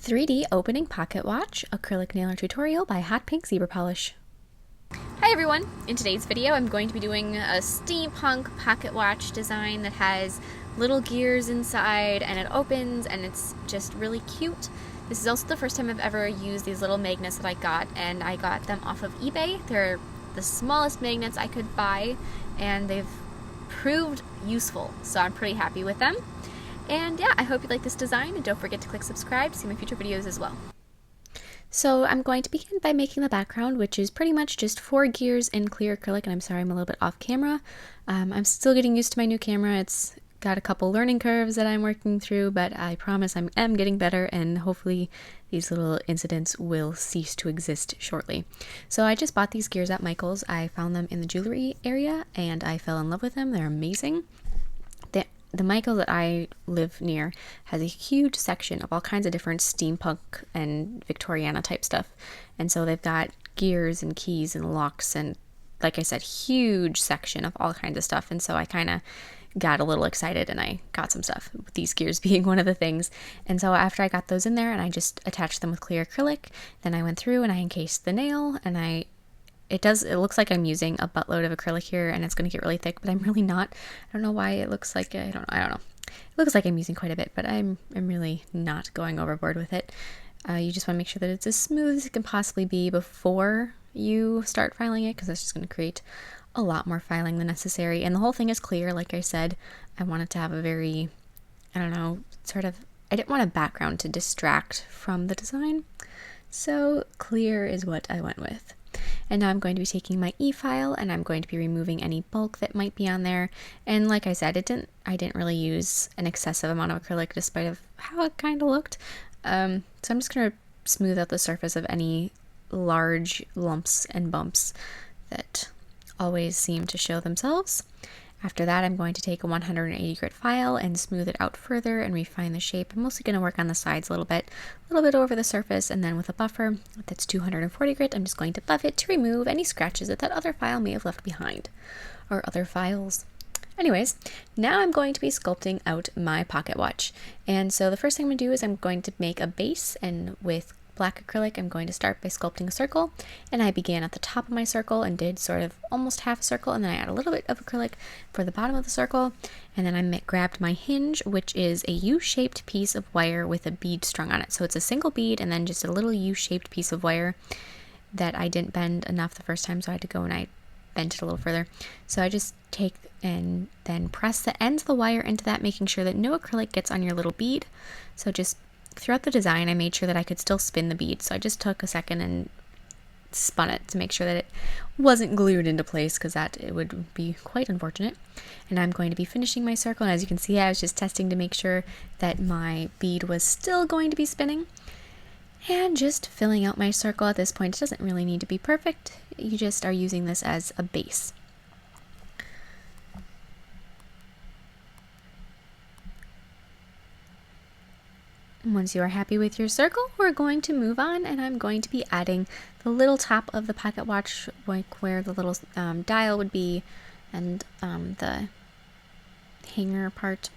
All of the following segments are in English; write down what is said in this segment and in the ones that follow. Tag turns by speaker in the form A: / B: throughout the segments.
A: 3D Opening Pocket Watch Acrylic Nailer Tutorial by Hotpinkzebrapolish.
B: Hi everyone! In today's video I'm going to be doing a steampunk pocket watch design that has little gears inside and it opens and it's just really cute. This is also the first time I've ever used these little magnets that I got, and I got them off of eBay. They're the smallest magnets I could buy and they've proved useful, so I'm pretty happy with them. And yeah, I hope you like this design, and don't forget to click subscribe to see my future videos as well.
A: So I'm going to begin by making the background, which is pretty much just 4 gears in clear acrylic, and I'm sorry I'm a little bit off camera. I'm still getting used to my new camera. It's got a couple learning curves that I'm working through, but I promise I am getting better, and hopefully these little incidents will cease to exist shortly. So I just bought these gears at Michael's. I found them in the jewelry area and I fell in love with them. They're amazing. The Michael that I live near has a huge section of all kinds of different steampunk and Victoriana type stuff. And so they've got gears and keys and locks and, like I said, huge section of all kinds of stuff. And so I kind of got a little excited and I got some stuff, with these gears being one of the things. And so after I got those in there and I just attached them with clear acrylic, then I went through and I encased the nail, and it looks like I'm using a buttload of acrylic here and it's going to get really thick, but I'm really not. I don't know why it looks like, I don't know. It looks like I'm using quite a bit, but I'm really not going overboard with it. You just want to make sure that it's as smooth as it can possibly be before you start filing it, because that's just going to create a lot more filing than necessary. And the whole thing is clear, like I said. I wanted to have a very, I didn't want a background to distract from the design. So clear is what I went with. And now I'm going to be taking my e-file and I'm going to be removing any bulk that might be on there. And like I said, I didn't really use an excessive amount of acrylic despite of how it kind of looked. So I'm just going to smooth out the surface of any large lumps and bumps that always seem to show themselves. After that, I'm going to take a 180 grit file and smooth it out further and refine the shape. I'm mostly going to work on the sides a little bit over the surface, and then with a buffer that's 240 grit, I'm just going to buff it to remove any scratches that other file may have left behind, or other files. Anyways, now I'm going to be sculpting out my pocket watch. And so the first thing I'm going to do is I'm going to make a base, and with black acrylic, I'm going to start by sculpting a circle, and I began at the top of my circle and did sort of almost half a circle, and then I add a little bit of acrylic for the bottom of the circle, and then I grabbed my hinge, which is a U-shaped piece of wire with a bead strung on it. So it's a single bead and then just a little U-shaped piece of wire that I didn't bend enough the first time, so I had to go and I bent it a little further. So I just take and then press the ends of the wire into that, making sure that no acrylic gets on your little bead. So just throughout the design, I made sure that I could still spin the bead, so I just took a second and spun it to make sure that it wasn't glued into place, because it would be quite unfortunate. And I'm going to be finishing my circle, and as you can see, I was just testing to make sure that my bead was still going to be spinning, and just filling out my circle. At this point, it doesn't really need to be perfect. You just are using this as a base. Once you are happy with your circle, we're going to move on, and I'm going to be adding the little top of the pocket watch, like where the little dial would be, and the hanger part.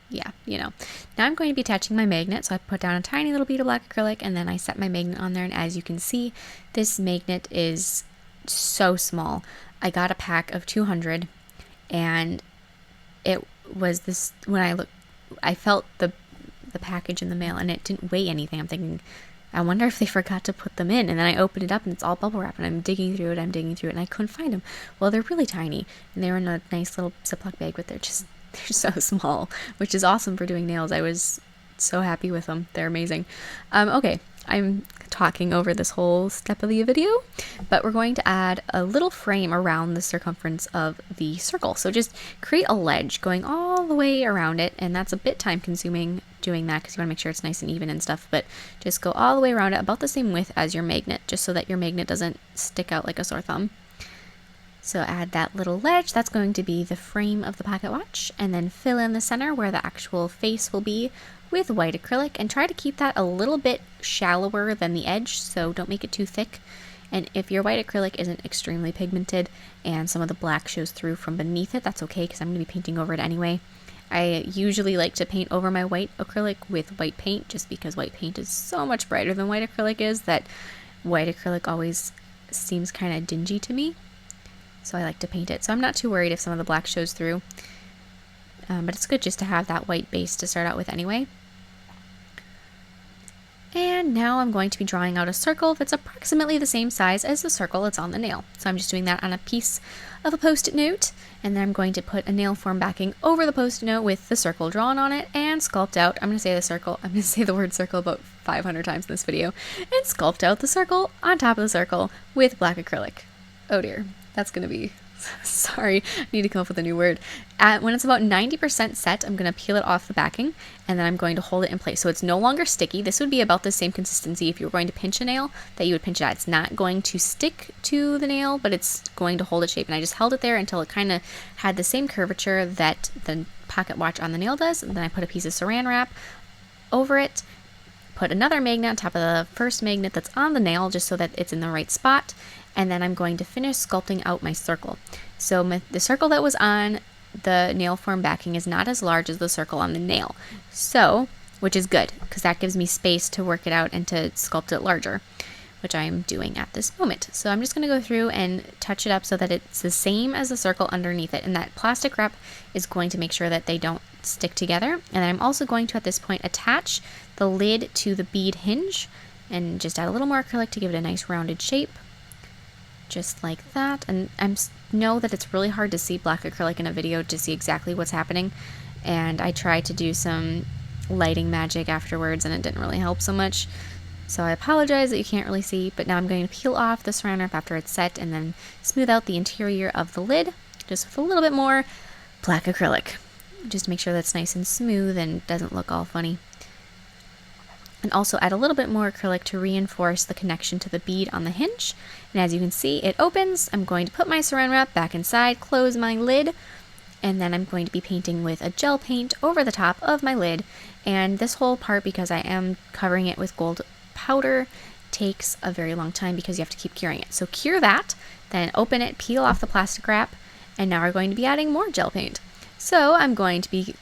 A: Yeah, Now I'm going to be attaching my magnet, so I put down a tiny little bead of black acrylic, and then I set my magnet on there, and as you can see, this magnet is so small. I got a pack of 200, and it was this, I felt the package in the mail and it didn't weigh anything. I'm thinking, I wonder if they forgot to put them in. And then I opened it up and it's all bubble wrap, and I'm digging through it, and I couldn't find them. Well, they're really tiny, and they were in a nice little Ziploc bag, but they're so small, which is awesome for doing nails. I was so happy with them. They're amazing. Okay, I'm talking over this whole step of the video, but we're going to add a little frame around the circumference of the circle. So just create a ledge going all the way around it, and that's a bit time consuming doing that because you want to make sure it's nice and even and stuff, but just go all the way around it about the same width as your magnet, just so that your magnet doesn't stick out like a sore thumb. So add that little ledge, that's going to be the frame of the pocket watch, and then fill in the center where the actual face will be with white acrylic, and try to keep that a little bit shallower than the edge, so don't make it too thick. And if your white acrylic isn't extremely pigmented and some of the black shows through from beneath it, that's okay, because I'm going to be painting over it anyway. I usually like to paint over my white acrylic with white paint, just because white paint is so much brighter than white acrylic is, that white acrylic always seems kind of dingy to me. So I like to paint it. So I'm not too worried if some of the black shows through. But it's good just to have that white base to start out with anyway. And now I'm going to be drawing out a circle that's approximately the same size as the circle that's on the nail. So I'm just doing that on a piece of a post-it note, and then I'm going to put a nail form backing over the post-it note with the circle drawn on it and sculpt out, I'm going to say the word circle about 500 times in this video, and sculpt out the circle on top of the circle with black acrylic. Oh dear, that's going to be... Sorry, I need to come up with a new word. When it's about 90% set, I'm going to peel it off the backing, and then I'm going to hold it in place. So it's no longer sticky. This would be about the same consistency if you were going to pinch a nail that you would pinch it at. It's not going to stick to the nail, but it's going to hold its shape. And I just held it there until it kind of had the same curvature that the pocket watch on the nail does. And then I put a piece of saran wrap over it, put another magnet on top of the first magnet that's on the nail just so that it's in the right spot. And then I'm going to finish sculpting out my circle. So the circle that was on the nail form backing is not as large as the circle on the nail. So, which is good, because that gives me space to work it out and to sculpt it larger, which I am doing at this moment. So I'm just going to go through and touch it up so that it's the same as the circle underneath it. And that plastic wrap is going to make sure that they don't stick together. And then I'm also going to, at this point, attach the lid to the bead hinge and just add a little more acrylic to give it a nice rounded shape. Just like that. And I know that it's really hard to see black acrylic in a video to see exactly what's happening, and I tried to do some lighting magic afterwards and it didn't really help so much, so I apologize that you can't really see. But now I'm going to peel off the saran wrap after it's set and then smooth out the interior of the lid just with a little bit more black acrylic, just to make sure that's nice and smooth and doesn't look all funny. And also add a little bit more acrylic to reinforce the connection to the bead on the hinge. And as you can see, it opens. I'm going to put my saran wrap back inside, close my lid, and then I'm going to be painting with a gel paint over the top of my lid. And this whole part, because I am covering it with gold powder, takes a very long time because you have to keep curing it. So cure that, then open it, peel off the plastic wrap, and now we're going to be adding more gel paint. So I'm going to be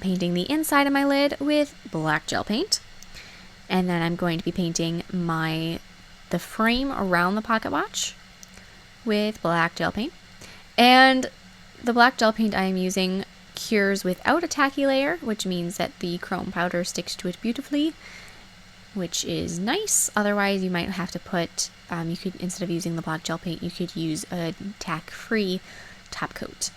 A: painting the inside of my lid with black gel paint. And then I'm going to be painting the frame around the pocket watch with black gel paint. And the black gel paint I am using cures without a tacky layer, which means that the chrome powder sticks to it beautifully, which is nice. Otherwise, you might have to put, you could, instead of using the black gel paint, you could use a tack-free top coat.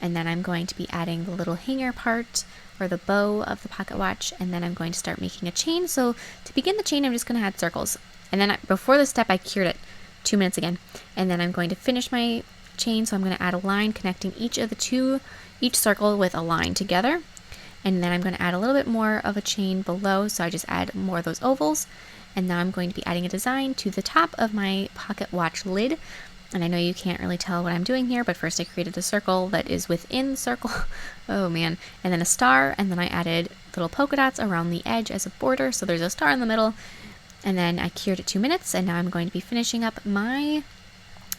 A: And then I'm going to be adding the little hanger part, or the bow of the pocket watch, and then I'm going to start making a chain. So to begin the chain, I'm just going to add circles. And then before this step, I cured it 2 minutes again. And then I'm going to finish my chain, so I'm going to add a line connecting each circle with a line together. And then I'm going to add a little bit more of a chain below, so I just add more of those ovals. And now I'm going to be adding a design to the top of my pocket watch lid. And I know you can't really tell what I'm doing here, but first I created a circle that is within the circle. Oh man. And then a star, and then I added little polka dots around the edge as a border, so there's a star in the middle. And then I cured it 2 minutes, and now I'm going to be finishing up my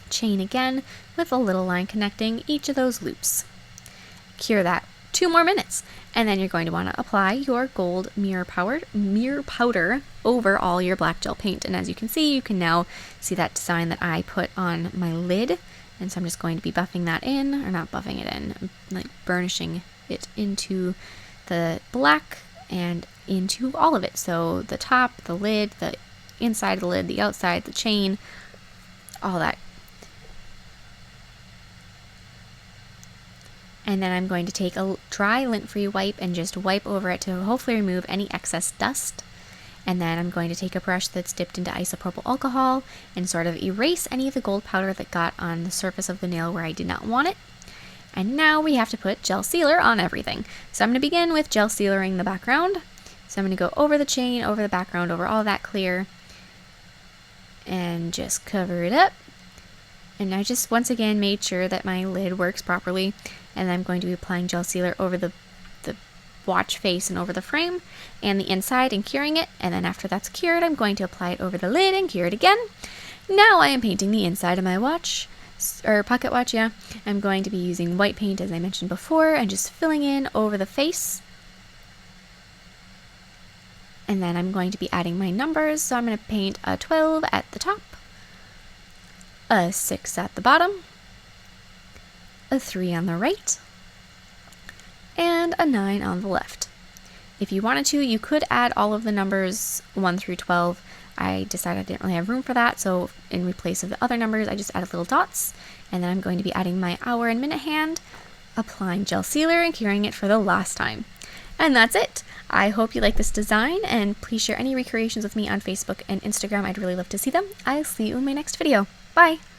A: chain again with a little line connecting each of those loops. Cure that 2 more minutes, and then you're going to want to apply your gold mirror powder over all your black gel paint. And as you can see, you can now see that design that I put on my lid. And so I'm just going to be buffing that in, or not buffing it in, like burnishing it into the black and into all of it. So the top, the lid, the inside of the lid, the outside, the chain, all that. And then I'm going to take a dry lint-free wipe and just wipe over it to hopefully remove any excess dust. And then I'm going to take a brush that's dipped into isopropyl alcohol and sort of erase any of the gold powder that got on the surface of the nail where I did not want it. And now we have to put gel sealer on everything. So I'm going to begin with gel sealing the background. So I'm going to go over the chain, over the background, over all that clear, and just cover it up. And I just once again made sure that my lid works properly. And I'm going to be applying gel sealer over the watch face and over the frame and the inside and curing it. And then after that's cured, I'm going to apply it over the lid and cure it again. Now I am painting the inside of my watch. or pocket watch, yeah, I'm going to be using white paint as I mentioned before and just filling in over the face. And then I'm going to be adding my numbers, so I'm going to paint a 12 at the top, a 6 at the bottom, a 3 on the right, and a 9 on the left. If you wanted to, you could add all of the numbers 1 through 12. I decided I didn't really have room for that, so in place of the other numbers, I just added little dots. And then I'm going to be adding my hour and minute hand, applying gel sealer, and curing it for the last time. And that's it. I hope you like this design, and please share any recreations with me on Facebook and Instagram. I'd really love to see them. I'll see you in my next video. Bye!